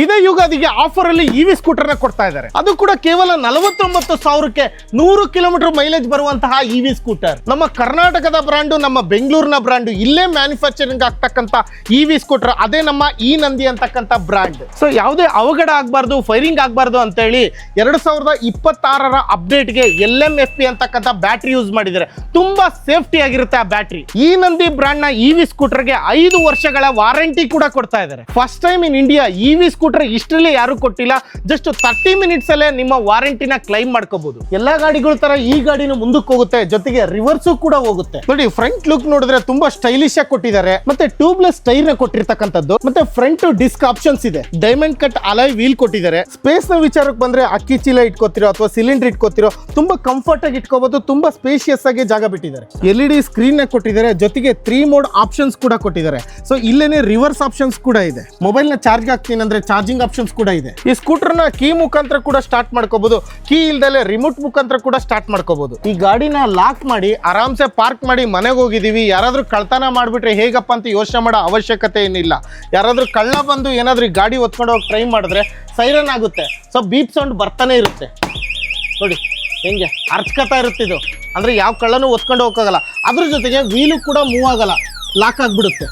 ಇದೇ ಯುಗಾದಿಗೆ ಆಫರ್ ಅಲ್ಲಿ EV scooter ನ ಕೊಡ್ತಾ ಇದ್ದಾರೆ. ಅದು ಕೂಡ ಕೇವಲ 49,000ಕ್ಕೆ 100 ಕಿಲೋಮೀಟರ್ ಮೈಲೇಜ್ ಬರುವಂತಹ ಇವಿ ಸ್ಕೂಟರ್. ನಮ್ಮ ಕರ್ನಾಟಕದ ಬ್ರಾಂಡು, ನಮ್ಮ ಬೆಂಗಳೂರಿನ ಬ್ರಾಂಡು, ಇಲ್ಲೇ ಮ್ಯಾನುಫ್ಯಾಕ್ಚರಿಂಗ್ ಆಗ್ತಕ್ಕಂಥ ಇವಿ ಸ್ಕೂಟರ್, ಅದೇ ನಮ್ಮ ಈ ನಂದಿ ಅಂತಕ್ಕಂಥ ಬ್ರಾಂಡ್. ಸೊ ಯಾವುದೇ ಅವಘಡ ಆಗಬಾರ್ದು, ಫೈರಿಂಗ್ ಆಗಬಾರ್ದು ಅಂತ ಹೇಳಿ 2026ರ ಅಪ್ಡೇಟ್ಗೆ LMFP ಅಂತಕ್ಕಂಥ ಬ್ಯಾಟ್ರಿ ಯೂಸ್ ಮಾಡಿದ್ದಾರೆ. ತುಂಬಾ ಸೇಫ್ಟಿ ಆಗಿರುತ್ತೆ ಆ ಬ್ಯಾಟ್ರಿ. ಈ ನಂದಿ ಬ್ರಾಂಡ್ ನ ಇವಿ ಸ್ಕೂಟರ್ಗೆ 5 ವರ್ಷಗಳ ವಾರಂಟಿ ಕೂಡ ಕೊಡ್ತಾ ಇದ್ದಾರೆ. First time in India EV scooter ಇಷ್ಟರಲ್ಲಿ ಯಾರು ಕೊಟ್ಟಿಲ್ಲ. ಜಸ್ಟ್ 30 ಮಿನಿಟ್ಸ್ ಅಲ್ಲೇ ನಿಮ್ಮ ವಾರಂಟಿನ ಕ್ಲೈಮ್ ಮಾಡ್ಕೋಬಹುದು. ಎಲ್ಲಾ ಗಾಡಿಗಳ ತರ ಈ ಗಾಡಿನೂ ಮುಂದಕ್ಕೆ ಹೋಗುತ್ತೆ, ಜೊತೆಗೆ ರಿವರ್ಸ್ ಕೂಡ ಹೋಗುತ್ತೆ. ನೋಡಿ, ಫ್ರಂಟ್ ಲುಕ್ ನೋಡಿದ್ರೆ ತುಂಬಾ ಸ್ಟೈಲಿಶ್ ಆಗಿ ಕೊಟ್ಟಿದ್ದಾರೆ. ಮತ್ತೆ ಟ್ಯೂಬ್ಲೆಸ್ ಟೈರ್ ನ ಕೊಟ್ಟಿರ್ತಕ್ಕಂಥದ್ದು, ಮತ್ತೆ ಫ್ರಂಟ್ ಡಿಸ್ಕ್ ಆಪ್ಷನ್ಸ್ ಇದೆ. ಡೈಮಂಡ್ ಕಟ್ ಅಲಾಯ್ ವೀಲ್ ಕೊಟ್ಟಿದ್ದಾರೆ. ಸ್ಪೇಸ್ ನ ವಿಚಾರಕ್ಕೆ ಬಂದ್ರೆ ಅಕ್ಕಿ ಚೀಲ ಇಟ್ಕೋತಿರೋ ಅಥವಾ ಸಿಲಿಂಡರ್ ಇಟ್ಕೋತಿರೋ ತುಂಬಾ ಕಂಫರ್ಟ್ ಆಗಿ ಇಟ್ಕೋಬಹುದು. ತುಂಬಾ ಸ್ಪೇಷಿಯಸ್ ಆಗಿ ಜಾಗ ಬಿಟ್ಟಿದ್ದಾರೆ. LED ಸ್ಕ್ರೀನ್ ನ ಕೊಟ್ಟಿದ್ದಾರೆ, ಜೊತೆಗೆ 3 ಮೋಡ್ ಆಪ್ಷನ್ಸ್ ಕೂಡ ಕೊಟ್ಟಿದ್ದಾರೆ. ಸೊ ಇಲ್ಲೇನೆ ರಿವರ್ಸ್ ಆಪ್ಷನ್ಸ್ ಕೂಡ ಇದೆ. ಮೊಬೈಲ್ ನ ಚಾರ್ಜ್ ಹಾಕ್ತೀನಿ ಅಂದ್ರೆ ಚಾರ್ಜಿಂಗ್ ಆಪ್ಷನ್ಸ್ ಕೂಡ ಇದೆ. ಈ ಸ್ಕೂಟರ್ ನ ಕೀ ಮುಖಾಂತರ ಕೂಡ ಸ್ಟಾರ್ಟ್ ಮಾಡ್ಕೋಬಹುದು. ಕೀ ಇಲ್ದಲೆ ರಿಮೋಟ್ ಮುಖಾಂತರ ಕೂಡ ಸ್ಟಾರ್ಟ್ ಮಾಡ್ಕೋಬಹುದು. ಈ ಗಾಡಿನ ಲಾಕ್ ಮಾಡಿ ಆರಾಮ್ಸೆ ಪಾರ್ಕ್ ಮಾಡಿ ಮನೆಗೆ ಹೋಗಿದೀವಿ, ಯಾರಾದ್ರೂ ಕಳ್ತನ ಮಾಡ್ಬಿಟ್ರೆ ಹೇಗಪ್ಪ ಅಂತ ಯೋಚನೆ ಮಾಡೋ ಅವಶ್ಯಕತೆ ಏನಿಲ್ಲ. ಯಾರಾದ್ರೂ ಕಳ್ಳ ಬಂದು ಏನಾದ್ರೂ ಈ ಗಾಡಿ ಹೊತ್ಕೊಂಡು ಹೋಗಿ ಟ್ರೈ ಮಾಡಿದ್ರೆ ಸೈರನ್ ಆಗುತ್ತೆ. ಸೊ ಬೀಪ್ ಸೌಂಡ್ ಬರ್ತಾನೆ ಇರುತ್ತೆ. ನೋಡಿ ಹೆಂಗೆ ಅರ್ಚ್ಕತಾ ಇರುತ್ತೆ ಇದು. ಅಂದ್ರೆ ಯಾವ ಕಳ್ಳನೂ ಹೊತ್ಕೊಂಡು ಹೋಗಲ್ಲ. ಅದ್ರ ಜೊತೆಗೆ ವೀಲು ಕೂಡ ಮೂವ್ ಆಗಲ್ಲ, ಲಾಕ್ ಆಗ್ಬಿಡುತ್ತೆ.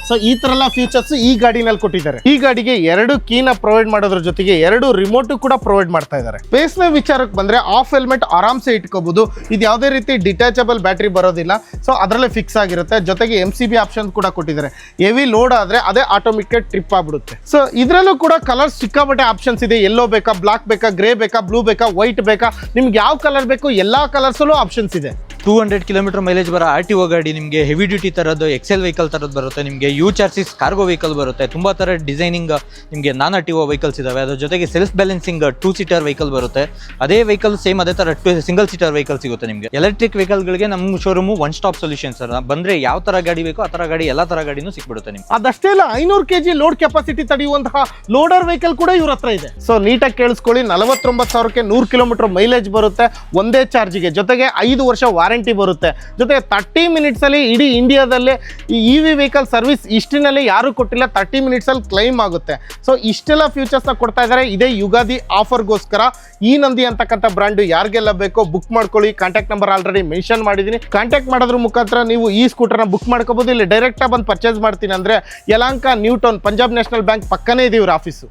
ಸೊ ಈ ತರ ಎಲ್ಲ ಫೀಚರ್ಸ್ ಈ ಗಾಡಿನಲ್ಲಿ ಕೊಟ್ಟಿದ್ದಾರೆ. ಈ ಗಾಡಿಗೆ 2 ಕೀನ ಪ್ರೊವೈಡ್ ಮಾಡೋದ್ರ ಜೊತೆಗೆ 2 ರಿಮೋಟ್ ಕೂಡ ಪ್ರೊವೈಡ್ ಮಾಡ್ತಾ ಇದ್ದಾರೆ. ಸ್ಪೇಸ್ ನ ವಿಚಾರಕ್ಕೆ ಬಂದ್ರೆ ಆಫ್ ಹೆಲ್ಮೆಟ್ ಆರಾಮ್ಸೆ ಇಟ್ಕೋಬಹುದು. ಇದು ಯಾವುದೇ ರೀತಿ ಡಿಟ್ಯಾಚಬಲ್ ಬ್ಯಾಟ್ರಿ ಬರೋದಿಲ್ಲ. ಸೊ ಅದರಲ್ಲೇ ಫಿಕ್ಸ್ ಆಗಿರುತ್ತೆ. ಜೊತೆಗೆ MCB ಆಪ್ಷನ್ ಕೂಡ ಕೊಟ್ಟಿದ್ದಾರೆ. ಹೆವಿ ಲೋಡ್ ಆದ್ರೆ ಅದೇ ಆಟೋಮೆಟಿಕ್ ಟ್ರಿಪ್ ಆಗ್ಬಿಡುತ್ತೆ. ಸೊ ಇದರಲ್ಲೂ ಕೂಡ ಕಲರ್ಸ್ ಸಿಕ್ಕಾಪಟ್ಟೆ ಆಪ್ಷನ್ಸ್ ಇದೆ. ಎಲ್ಲೋ ಬೇಕಾ, ಬ್ಲಾಕ್ ಬೇಕಾ, ಗ್ರೇ ಬೇಕಾ, ಬ್ಲೂ ಬೇಕಾ, ವೈಟ್ ಬೇಕಾ, ನಿಮ್ಗೆ ಯಾವ ಕಲರ್ ಬೇಕು ಎಲ್ಲಾ ಕಲರ್ಸಲ್ಲೂ ಆಪ್ಷನ್ಸ್ ಇದೆ. 200 ಕಿಲೋಮೀಟರ್ ಮೈಲೇಜ್ ಬರೋ RTO ಗಾಡಿ, ನಿಮಗೆ ಹೆವಿ ಡ್ಯೂಟಿ ತರದ್ದು ಎಕ್ಸೆಲ್ ವೆಹಿಕಲ್ ತರದ್ದು ಬರುತ್ತೆ. ನಿಮಗೆ U-Chassis ಕಾರ್ಗೋ ವೆಹಿಕಲ್ ಬರುತ್ತೆ. ತುಂಬಾ ತರ ಡಿಸೈನಿಂಗ್ ನಿಮಗೆ ನಾನ್ RTO ವೆಹಿಕಲ್ಸ್ ಇದಾವೆ. ಅದ್ರ ಜೊತೆಗೆ ಸೆಲ್ಫ್ ಬ್ಯಾಲೆನ್ಸಿಂಗ್ 2 ಸೀಟರ್ ವೆಹಿಕಲ್ ಬರುತ್ತೆ. ಅದೇ ವೆಹಿಕಲ್ ಸೇಮ್ ಅದೇ ತರ ಸಿಂಗಲ್ ಸೀಟರ್ ವೆಹಿಕಲ್ ಸಿಗುತ್ತೆ ನಿಮಗೆ. ಎಲೆಕ್ಟ್ರಿಕ್ ವೆಹಿಕಲ್ ಗಳಿಗೆ ನಮ್ಮ showroom one stop solution sir. ಬಂದ್ರೆ ಯಾವ ತರ ಗಾಡಿ ಬೇಕೋ ಆ ತರ ಗಾಡಿ, ಎಲ್ಲಾ ತರ ಗಾಡಿನೂ ಸಿಕ್ಬಿಡುತ್ತೆ ನಿಮ್ಗೆ. ಅದಷ್ಟೇ ಇಲ್ಲ, 500 kg ಲೋಡ್ ಕೆಪಾಸಿಟಿ ತಡೆಯುವಂತಹ ಲೋಡರ್ ವೆಹಿಕಲ್ ಕೂಡ ಇವ್ರ ಹತ್ರ ಇದೆ. ಸೊ ನೀಟಾಗಿ ಕೇಳಿಸ್ಕೊಳ್ಳಿ, 49,000ಕ್ಕೆ 100 ಕಿಲೋಮೀಟರ್ ಮೈಲೇಜ್ ಬರುತ್ತೆ ಒಂದೇ ಚಾರ್ಜಿಗೆ. ಜೊತೆಗೆ 5 ವರ್ಷ ವಾರಂಟಿ ಬರುತ್ತೆ. ಜೊತೆಗೆ 30 ಮಿನಿಟ್ಸ್ ಅಲ್ಲಿ ಇಡೀ ಇಂಡಿಯಾದಲ್ಲೇ ಈ ಇವಿ ವೆಹಿಕಲ್ ಸರ್ವಿಸ್ ಇಷ್ಟಿನಲ್ಲಿ ಯಾರು ಕೊಟ್ಟಿಲ್ಲ. 30 ಮಿನಿಟ್ಸ್ ಅಲ್ಲಿ ಕ್ಲೈಮ್ ಆಗುತ್ತೆ. ಸೊ ಇಷ್ಟೆಲ್ಲ ಫ್ಯೂಚರ್ಸ್ ನ ಕೊಡ್ತಾ ಇದ್ದಾರೆ ಇದೇ ಯುಗಾದಿ ಆಫರ್ಗೋಸ್ಕರ. ಈ ನಂದಿ ಅಂತಕ್ಕಂಥ ಬ್ರಾಂಡ್ ಯಾರಿಗೆಲ್ಲ ಬೇಕೋ ಬುಕ್ ಮಾಡ್ಕೊಳ್ಳಿ. ಕಾಂಟ್ಯಾಕ್ಟ್ ನಂಬರ್ ಆಲ್ರೆಡಿ ಮೆನ್ಷನ್ ಮಾಡಿದೀನಿ. ಕಾಂಟ್ಯಾಕ್ಟ್ ಮಾಡೋದ್ರ ಮುಖಾಂತರ ನೀವು ಈ ಸ್ಕೂಟರ್ನ ಬುಕ್ ಮಾಡ್ಕೋಬಹುದು. ಇಲ್ಲಿ ಡೈರೆಕ್ಟ್ ಆಗಿ ಬಂದು ಪರ್ಚೇಸ್ ಮಾಡ್ತೀನಿ ಅಂದ್ರೆ Yelahanka new town Punjab National Bank ಪಕ್ಕನೇ ಇದೆ ಇವ್ರ ಆಫೀಸು.